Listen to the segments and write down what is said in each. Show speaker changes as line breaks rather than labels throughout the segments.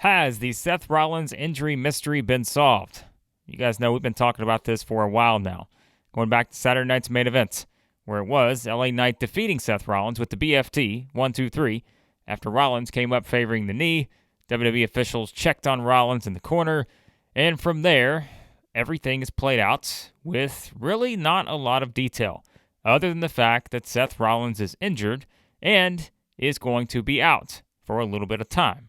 Has the Seth Rollins injury mystery been solved? You guys know we've been talking about this for a while now, going back to Saturday night's main event, where it was LA Knight defeating Seth Rollins with the BFT 1-2-3 after Rollins came up favoring the knee. WWE officials checked on Rollins in the corner, and from there, everything is played out with really not a lot of detail, other than the fact that Seth Rollins is injured and is going to be out for a little bit of time.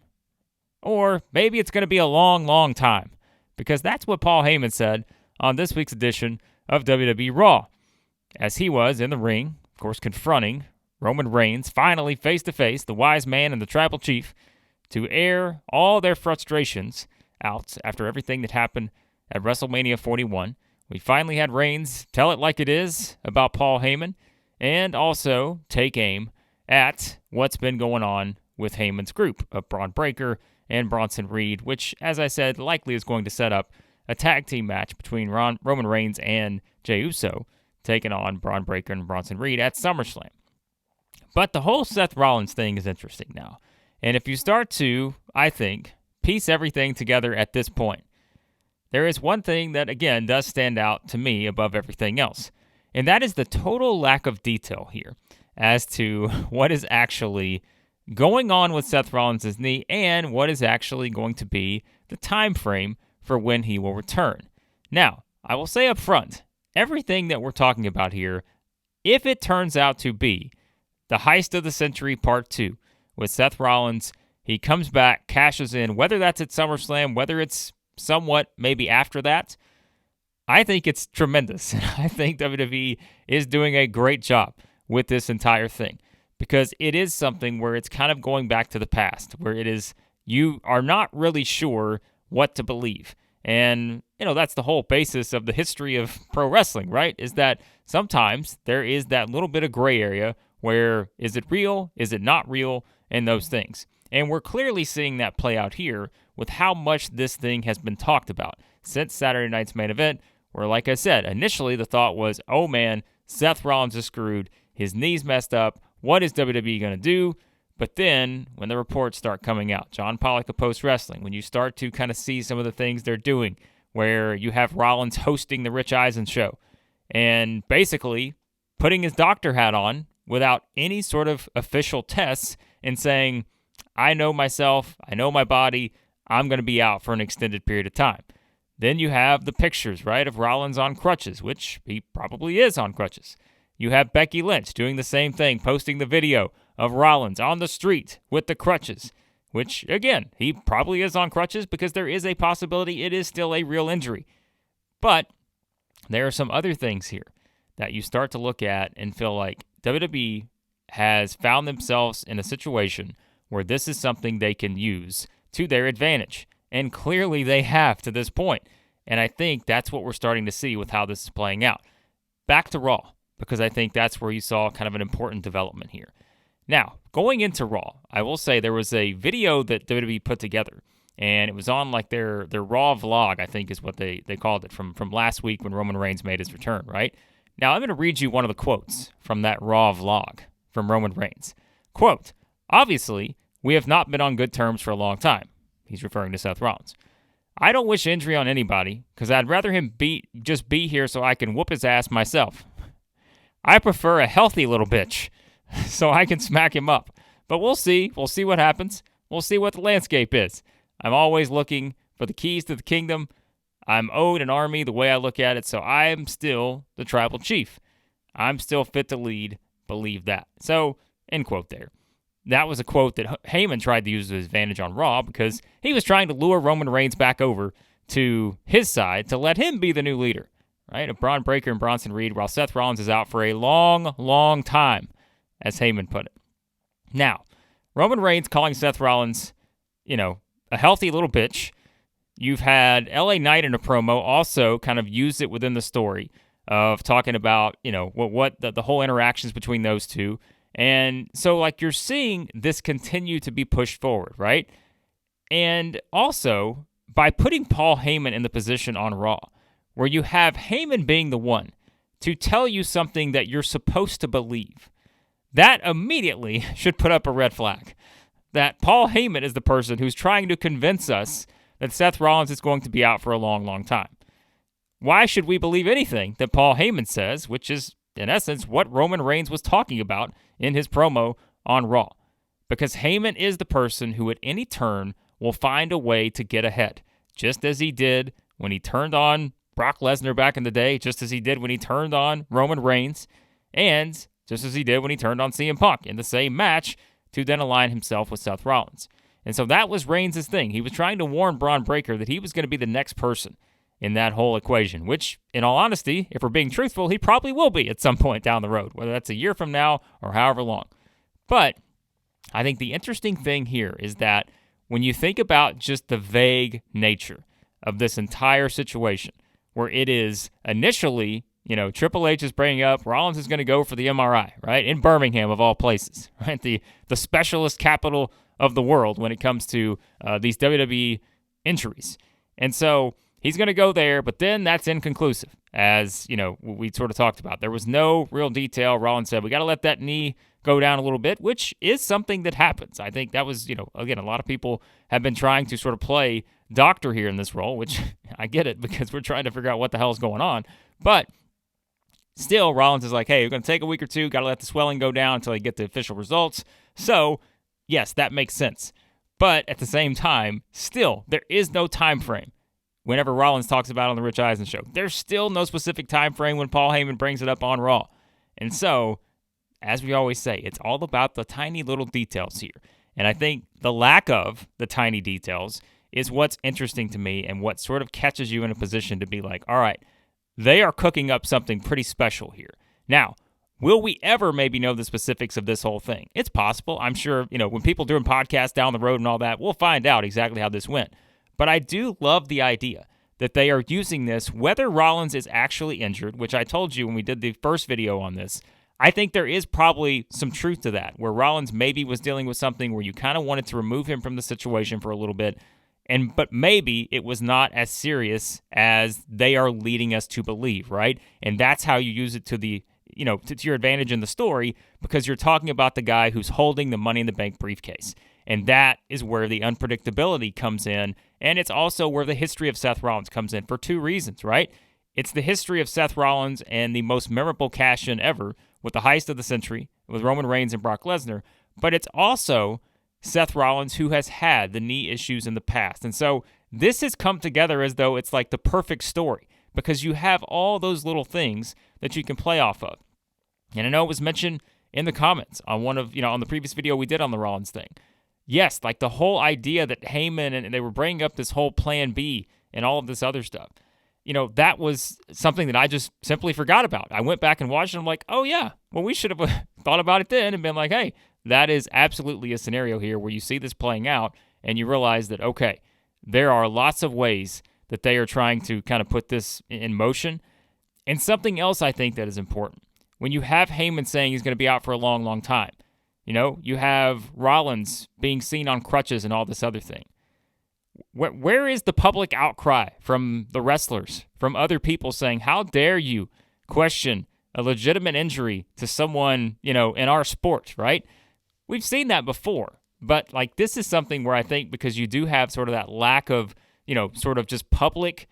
Or maybe it's going to be a long, long time, because that's what Paul Heyman said on this week's edition of WWE Raw, as he was in the ring, of course, confronting Roman Reigns, finally face-to-face, the wise man and the tribal chief, to air all their frustrations out after everything that happened at WrestleMania 41. We finally had Reigns tell it like it is about Paul Heyman, and also take aim at what's been going on with Heyman's group of Braun Breaker and Bronson Reed, which, as I said, likely is going to set up a tag team match between Roman Reigns and Jey Uso, taking on Braun Breaker and Bronson Reed at SummerSlam. But the whole Seth Rollins thing is interesting now. And if you start to, I think, piece everything together at this point, there is one thing that, again, does stand out to me above everything else, and that is the total lack of detail here as to what is actually going on with Seth Rollins' knee and what is actually going to be the time frame for when he will return. Now, I will say up front, everything that we're talking about here, if it turns out to be the Heist of the Century Part 2 with Seth Rollins, he comes back, cashes in, whether that's at SummerSlam, whether it's somewhat maybe after that, I think it's tremendous. I think WWE is doing a great job with this entire thing, because it is something where it's kind of going back to the past, where it is you are not really sure what to believe. And, that's the whole basis of the history of pro wrestling, right? Is that sometimes there is that little bit of gray area where is it real, is it not real, and those things. And we're clearly seeing that play out here with how much this thing has been talked about since Saturday night's main event, where, like I said, initially the thought was, oh man, Seth Rollins is screwed, his knee's messed up, what is WWE going to do? But then, when the reports start coming out, John Pollock of Post Wrestling, when you start to kind of see some of the things they're doing, where you have Rollins hosting the Rich Eisen show, and basically putting his doctor hat on without any sort of official tests and saying, I know myself, I know my body, I'm going to be out for an extended period of time. Then you have the pictures, right, of Rollins on crutches, which he probably is on crutches. You have Becky Lynch doing the same thing, posting the video of Rollins on the street with the crutches, which, again, he probably is on crutches because there is a possibility it is still a real injury. But there are some other things here that you start to look at and feel like WWE has found themselves in a situation where this is something they can use to their advantage. And clearly they have to this point. And I think that's what we're starting to see with how this is playing out. Back to Raw, because I think that's where you saw kind of an important development here. Now, going into Raw, I will say there was a video that WWE put together, and it was on like their Raw vlog, I think is what they called it, from last week when Roman Reigns made his return, right? Now, I'm going to read you one of the quotes from that Raw vlog from Roman Reigns. Quote, obviously, we have not been on good terms for a long time. He's referring to Seth Rollins. I don't wish injury on anybody, because I'd rather him just be here so I can whoop his ass myself. I prefer a healthy little bitch so I can smack him up. But we'll see. We'll see what happens. We'll see what the landscape is. I'm always looking for the keys to the kingdom. I'm owed an army the way I look at it, so I am still the tribal chief. I'm still fit to lead. Believe that. So, end quote there. That was a quote that Heyman tried to use to his advantage on Raw because he was trying to lure Roman Reigns back over to his side to let him be the new leader, right, of Braun Breaker and Bronson Reed, while Seth Rollins is out for a long, long time, as Heyman put it. Now, Roman Reigns calling Seth Rollins, a healthy little bitch. You've had LA Knight in a promo also kind of use it within the story of talking about, what the whole interactions between those two. And so, you're seeing this continue to be pushed forward, right? And also, by putting Paul Heyman in the position on Raw, where you have Heyman being the one to tell you something that you're supposed to believe, that immediately should put up a red flag. that Paul Heyman is the person who's trying to convince us that Seth Rollins is going to be out for a long, long time. Why should we believe anything that Paul Heyman says, which is, in essence, what Roman Reigns was talking about in his promo on Raw? Because Heyman is the person who at any turn will find a way to get ahead, just as he did when he turned on Brock Lesnar back in the day, just as he did when he turned on Roman Reigns, and just as he did when he turned on CM Punk in the same match to then align himself with Seth Rollins. And so that was Reigns' thing. He was trying to warn Braun Breaker that he was going to be the next person in that whole equation, which, in all honesty, if we're being truthful, he probably will be at some point down the road, whether that's a year from now or however long. But I think the interesting thing here is that when you think about just the vague nature of this entire situation, where it is initially, Triple H is bringing up Rollins is going to go for the MRI, right, in Birmingham of all places, right, the specialist capital of the world when it comes to these WWE injuries. And so he's going to go there, but then that's inconclusive, as, we sort of talked about. There was no real detail. Rollins said, we got to let that knee go down a little bit, which is something that happens. I think that was, again, a lot of people have been trying to sort of play doctor here in this role, which I get it because we're trying to figure out what the hell is going on. But still, Rollins is like, hey, we're going to take a week or two, got to let the swelling go down until I get the official results. So, yes, that makes sense. But at the same time, still, there is no time frame. Whenever Rollins talks about it on the Rich Eisen show, there's still no specific time frame when Paul Heyman brings it up on Raw. And so, as we always say, it's all about the tiny little details here. And I think the lack of the tiny details is what's interesting to me and what sort of catches you in a position to be like, all right, they are cooking up something pretty special here. Now, will we ever maybe know the specifics of this whole thing? It's possible. I'm sure, when people doing podcasts down the road and all that, we'll find out exactly how this went. But I do love the idea that they are using this, whether Rollins is actually injured, which I told you when we did the first video on this. I think there is probably some truth to that, where Rollins maybe was dealing with something where you kind of wanted to remove him from the situation for a little bit, but maybe it was not as serious as they are leading us to believe, right? And that's how you use it to the, to your advantage in the story, because you're talking about the guy who's holding the Money in the Bank briefcase. And that is where the unpredictability comes in, and it's also where the history of Seth Rollins comes in for two reasons, right? It's the history of Seth Rollins and the most memorable cash-in ever with the heist of the century with Roman Reigns and Brock Lesnar, but it's also Seth Rollins who has had the knee issues in the past. And so this has come together as though it's like the perfect story, because you have all those little things that you can play off of. And I know it was mentioned in the comments on one of, on the previous video we did on the Rollins thing. Yes, like the whole idea that Heyman and they were bringing up this whole plan B and all of this other stuff. That was something that I just simply forgot about. I went back and watched it, and I'm like, oh yeah, well, we should have thought about it then and been like, hey, that is absolutely a scenario here where you see this playing out and you realize that, okay, there are lots of ways that they are trying to kind of put this in motion. And something else I think that is important. When you have Heyman saying he's going to be out for a long, long time, you have Rollins being seen on crutches and all this other thing. Where is the public outcry from the wrestlers, from other people saying, how dare you question a legitimate injury to someone, in our sport, right? We've seen that before, but this is something where I think because you do have sort of that lack of, sort of just public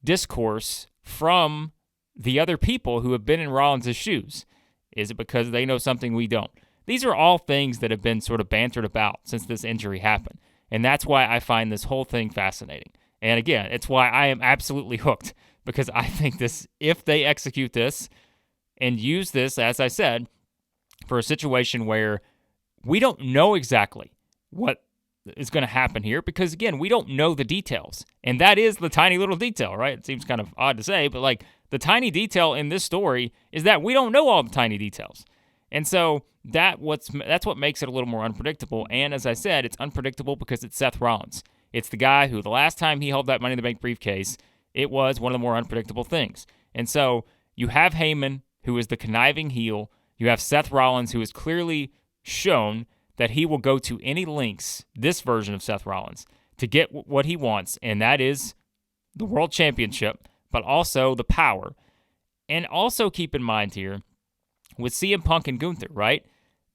discourse from the other people who have been in Rollins' shoes. Is it because they know something we don't? These are all things that have been sort of bantered about since this injury happened. And that's why I find this whole thing fascinating. And again, it's why I am absolutely hooked, because I think this, if they execute this and use this, as I said, for a situation where we don't know exactly what is going to happen here, because again, we don't know the details. And that is the tiny little detail, right? It seems kind of odd to say, but the tiny detail in this story is that we don't know all the tiny details. And so that's what makes it a little more unpredictable. And as I said, it's unpredictable because it's Seth Rollins. It's the guy who the last time he held that Money in the Bank briefcase, it was one of the more unpredictable things. And so you have Heyman, who is the conniving heel. You have Seth Rollins, who has clearly shown that he will go to any lengths, this version of Seth Rollins, to get what he wants, and that is the World Championship, but also the power. And also keep in mind here, with CM Punk and Gunther, right?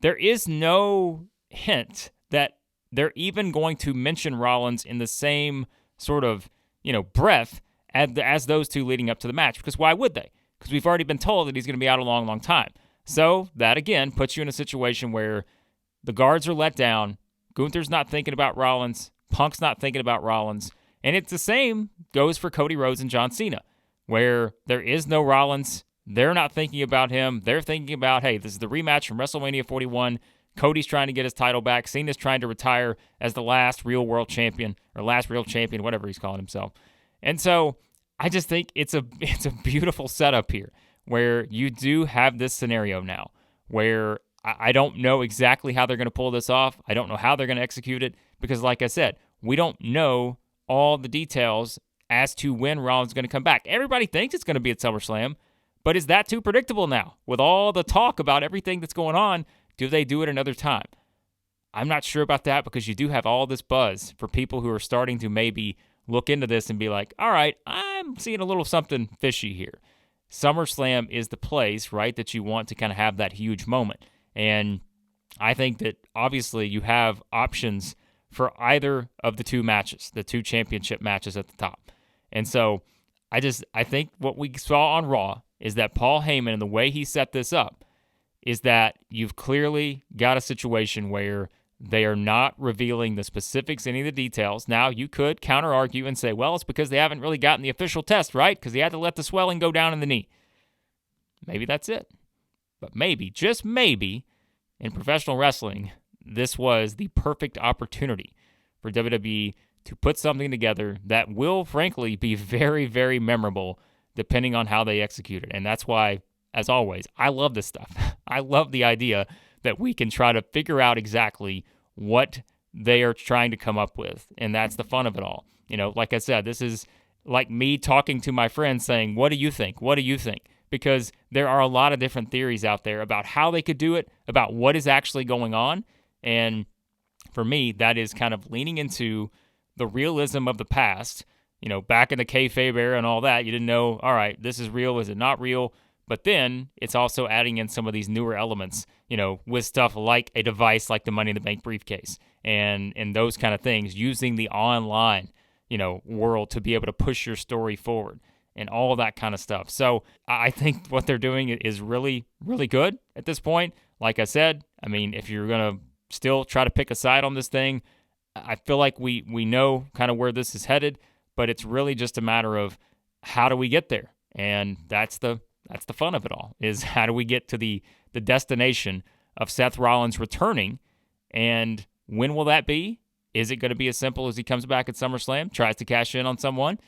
There is no hint that they're even going to mention Rollins in the same sort of, breath as those two leading up to the match. Because why would they? Because we've already been told that he's going to be out a long, long time. So that, again, puts you in a situation where the guards are let down. Gunther's not thinking about Rollins. Punk's not thinking about Rollins. And it's the same goes for Cody Rhodes and John Cena, where there is no Rollins. They're not thinking about him. They're thinking about, hey, this is the rematch from WrestleMania 41. Cody's trying to get his title back. Cena's trying to retire as the last real world champion, or last real champion, whatever he's calling himself. And so I just think it's a beautiful setup here, where you do have this scenario now, where I don't know exactly how they're going to pull this off. I don't know how they're going to execute it, because like I said, we don't know all the details as to when Rollins is going to come back. Everybody thinks it's going to be at SummerSlam, but is that too predictable now? With all the talk about everything that's going on, do they do it another time? I'm not sure about that, because you do have all this buzz for people who are starting to maybe look into this and be like, all right, I'm seeing a little something fishy here. SummerSlam is the place, right, that you want to kind of have that huge moment. And I think that obviously you have options for either of the two matches, the two championship matches at the top. And so I think what we saw on Raw is that Paul Heyman, and the way he set this up, is that you've clearly got a situation where they are not revealing the specifics, any of the details. Now, you could counter-argue and say, well, it's because they haven't really gotten the official test, right? Because they had to let the swelling go down in the knee. Maybe that's it. But maybe, just maybe, in professional wrestling, this was the perfect opportunity for WWE to put something together that will, frankly, be very, very memorable depending on how they execute it. And that's why, as always, I love this stuff. I love the idea that we can try to figure out exactly what they are trying to come up with. And that's the fun of it all. Like I said, this is like me talking to my friends saying, what do you think? What do you think? Because there are a lot of different theories out there about how they could do it, about what is actually going on. And for me, that is kind of leaning into the realism of the past. Back in the kayfabe era and all that, you didn't know, all right, this is real, is it not real? But then it's also adding in some of these newer elements, with stuff like a device like the Money in the Bank briefcase and those kind of things, using the online, world to be able to push your story forward and all that kind of stuff. So I think what they're doing is really, really good at this point. Like I said, if you're going to still try to pick a side on this thing, I feel like we know kind of where this is headed, but it's really just a matter of how do we get there? And that's the fun of it all, is how do we get to the destination of Seth Rollins returning, and when will that be? Is it going to be as simple as he comes back at SummerSlam, tries to cash in on someone,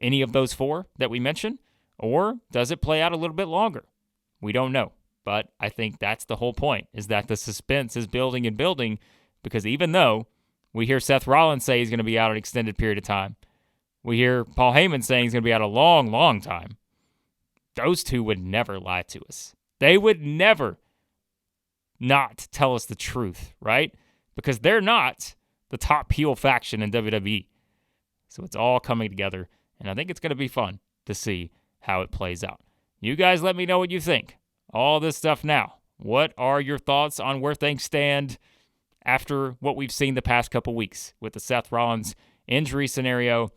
any of those four that we mentioned, or does it play out a little bit longer? We don't know, but I think that's the whole point, is that the suspense is building and building, because even though we hear Seth Rollins say he's going to be out an extended period of time, we hear Paul Heyman saying he's going to be out a long, long time, those two would never lie to us. They would never not tell us the truth, right? Because they're not the top heel faction in WWE. So it's all coming together, and I think it's going to be fun to see how it plays out. You guys let me know what you think. All this stuff now. What are your thoughts on where things stand after what we've seen the past couple weeks with the Seth Rollins injury scenario,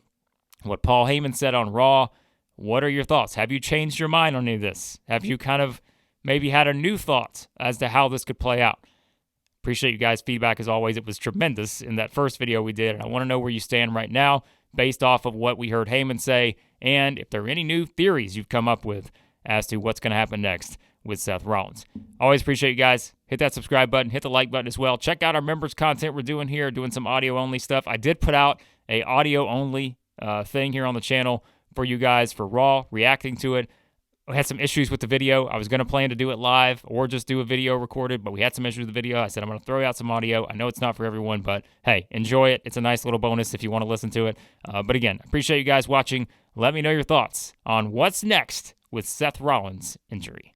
what Paul Heyman said on Raw? What are your thoughts? Have you changed your mind on any of this? Have you kind of maybe had a new thought as to how this could play out? Appreciate you guys' feedback as always. It was tremendous in that first video we did, and I want to know where you stand right now based off of what we heard Heyman say, and if there are any new theories you've come up with as to what's going to happen next with Seth Rollins. Always appreciate you guys. Hit that subscribe button, hit the like button as well. Check out our members content we're doing here, doing some audio-only stuff. I did put out a audio-only thing here on the channel for you guys for Raw, reacting to it. I had some issues with the video. I was going to plan to do it live or just do a video recorded, but we had some issues with the video. I said I'm going to throw out some audio. I know it's not for everyone, but hey, enjoy it. It's a nice little bonus if you want to listen to it. But again, appreciate you guys watching. Let me know your thoughts on what's next with Seth Rollins' injury.